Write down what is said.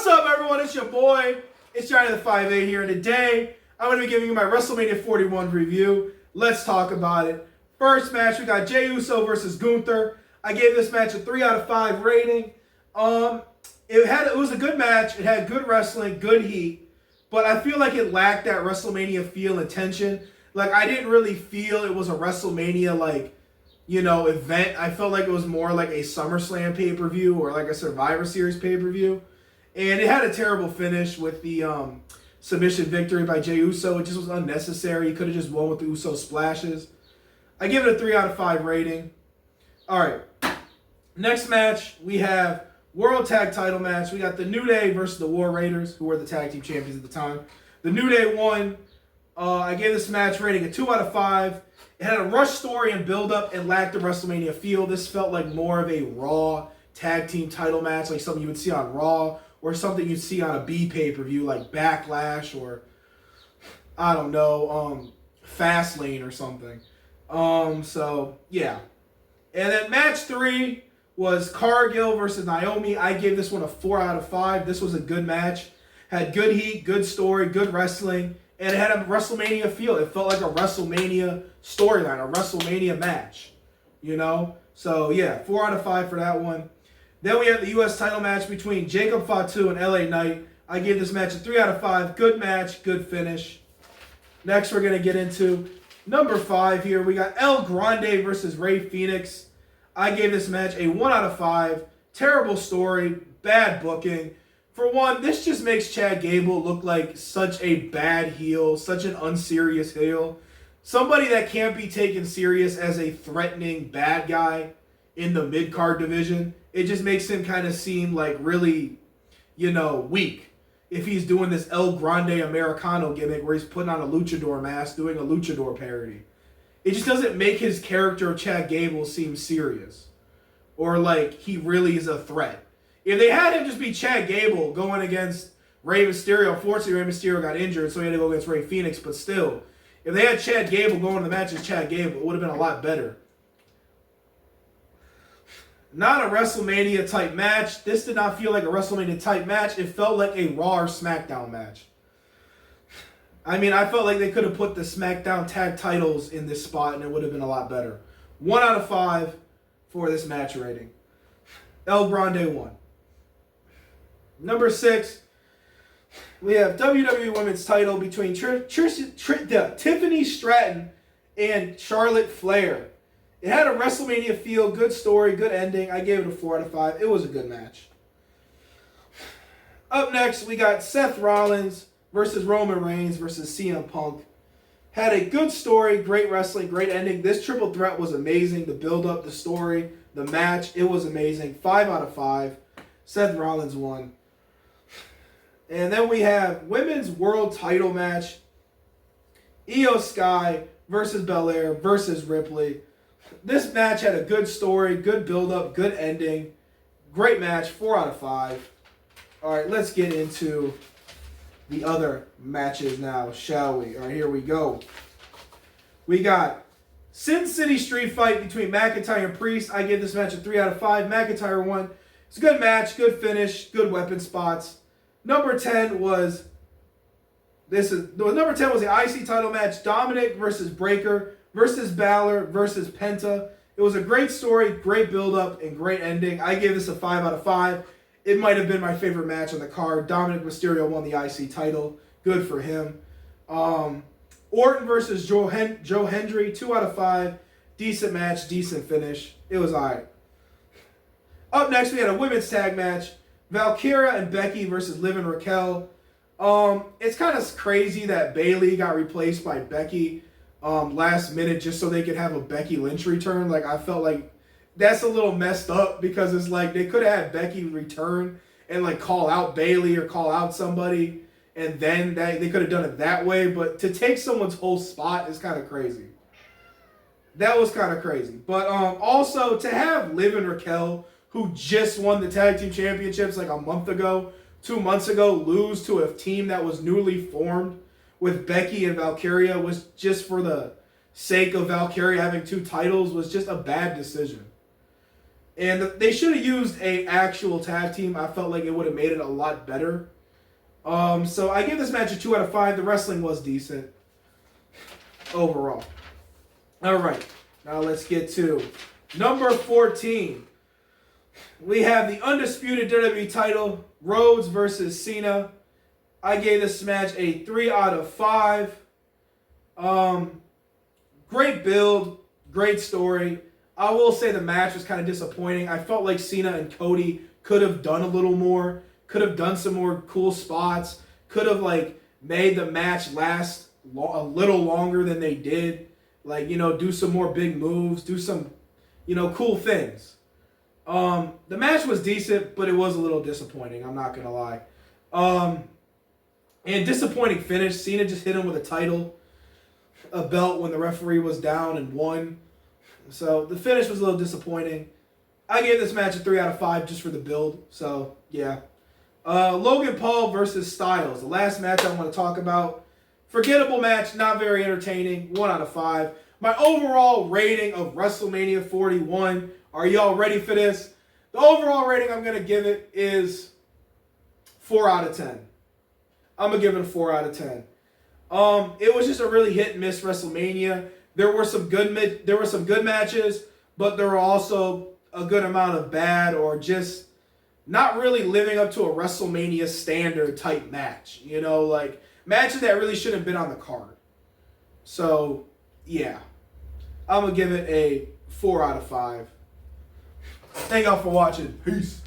What's up, everyone? It's your boy. It's Johnny the 5'8" here, and today I'm going to be giving you my WrestleMania 41 review. Let's talk about it. First match, we got Jey Uso versus Gunther. I gave this match a 3 out of 5 rating. It was a good match. It had good wrestling, good heat, but I feel like it lacked that WrestleMania feel and tension. Like, I didn't really feel it was a WrestleMania, event. I felt like it was more like a SummerSlam pay-per-view or like a Survivor Series pay-per-view. And it had a terrible finish with the submission victory by Jey Uso. It just was unnecessary. He could have just won with the Uso splashes. I give it a 3 out of 5 rating. All right. Next match, we have World Tag Title match. We got the New Day versus the War Raiders, who were the tag team champions at the time. The New Day won. I gave this match rating a 2 out of 5. It had a rush story and build-up and lacked the WrestleMania feel. This felt like more of a Raw tag team title match, like something you would see on Raw, or something you'd see on a B pay-per-view like Backlash or, I don't know, Fastlane or something. So, yeah. And then match 3 was Cargill versus Naomi. I gave this one a 4 out of 5. This was a good match. Had good heat, good story, good wrestling, and it had a WrestleMania feel. It felt like a WrestleMania storyline, a WrestleMania match, you know? So, yeah, 4 out of 5 for that one. Then we have the U.S. title match between Jacob Fatu and LA Knight. I gave this match a 3 out of 5. Good match, good finish. Next, we're going to get into number 5 here. We got El Grande versus Rey Fenix. I gave this match a 1 out of 5. Terrible story, bad booking. For one, this just makes Chad Gable look like such a bad heel, such an unserious heel. Somebody that can't be taken serious as a threatening bad guy in the mid-card division. It just makes him kind of seem like really, weak. If he's doing this El Grande Americano gimmick where he's putting on a luchador mask, doing a luchador parody. It just doesn't make his character of Chad Gable seem serious. Or like he really is a threat. If they had him just be Chad Gable going against Rey Mysterio, unfortunately Rey Mysterio got injured, so he had to go against Rey Fenix, but still, if they had Chad Gable going to the match as Chad Gable, it would have been a lot better. Not a WrestleMania type match. This did not feel like a WrestleMania type match. It felt like a Raw or SmackDown match. I mean, I felt like they could have put the SmackDown tag titles in this spot and it would have been a lot better. 1 out of 5 for this match rating. El Grande won. Number 6, we have WWE Women's title between Tiffany Stratton and Charlotte Flair. It had a WrestleMania feel, good story, good ending. I gave it a 4 out of 5. It was a good match. Up next, we got Seth Rollins versus Roman Reigns versus CM Punk. Had a good story, great wrestling, great ending. This triple threat was amazing. The build-up, the story, the match, it was amazing. 5 out of 5. Seth Rollins won. And then we have Women's World title match. Io Sky versus Belair versus Ripley. This match had a good story, good build-up, good ending. Great match, 4 out of 5. All right, let's get into the other matches now, shall we? All right, here we go. We got Sin City Street Fight between McIntyre and Priest. I gave this match a 3 out of 5. McIntyre won. It's a good match, good finish, good weapon spots. Number 10 was the IC title match, Dominic versus Breaker versus Balor versus Penta. It was a great story, great build-up, and great ending. I gave this a 5 out of 5. It might have been my favorite match on the card. Dominic Mysterio won the IC title. Good for him. Orton versus Joe Hendry, 2 out of 5. Decent match, decent finish. It was alright. Up next, we had a women's tag match. Valkyria and Becky versus Liv and Raquel. It's kind of crazy that Bayley got replaced by Becky last minute just so they could have a Becky Lynch return. Like, I felt like that's a little messed up because it's like they could have had Becky return and like call out Bayley or call out somebody and then they could have done it that way. But to take someone's whole spot is kind of crazy. That was kind of crazy. But also to have Liv and Raquel, who just won the tag team championships like a month ago, 2 months ago, lose to a team that was newly formed with Becky and Valkyria was just for the sake of Valkyria having 2 titles was just a bad decision. And they should have used a actual tag team. I felt like it would have made it a lot better. So I give this match a 2 out of 5. The wrestling was decent overall. All right, now let's get to number 14. We have the undisputed WWE title, Rhodes versus Cena. I gave this match a 3 out of 5. Great build, great story. I will say the match was kind of disappointing. I felt like Cena and Cody could have done a little more, could have done some more cool spots, could have like made the match last a little longer than they did. Like, you know, do some more big moves, do some, you know, cool things. The match was decent, but it was a little disappointing. I'm not gonna lie. And disappointing finish. Cena just hit him with a belt when the referee was down and won. So the finish was a little disappointing. I gave this match a 3 out of 5 just for the build. So yeah. Logan Paul versus Styles. The last match I want to talk about. Forgettable match, not very entertaining. 1 out of 5. My overall rating of WrestleMania 41. Are y'all ready for this? The overall rating I'm going to give it is 4 out of 10. I'm going to give it a 4 out of 10. It was just a really hit and miss WrestleMania. There were some good matches, but there were also a good amount of bad or just not really living up to a WrestleMania standard type match. You know, like matches that really shouldn't have been on the card. So, yeah. I'm going to give it a 4 out of 5. Thank y'all for watching. Peace.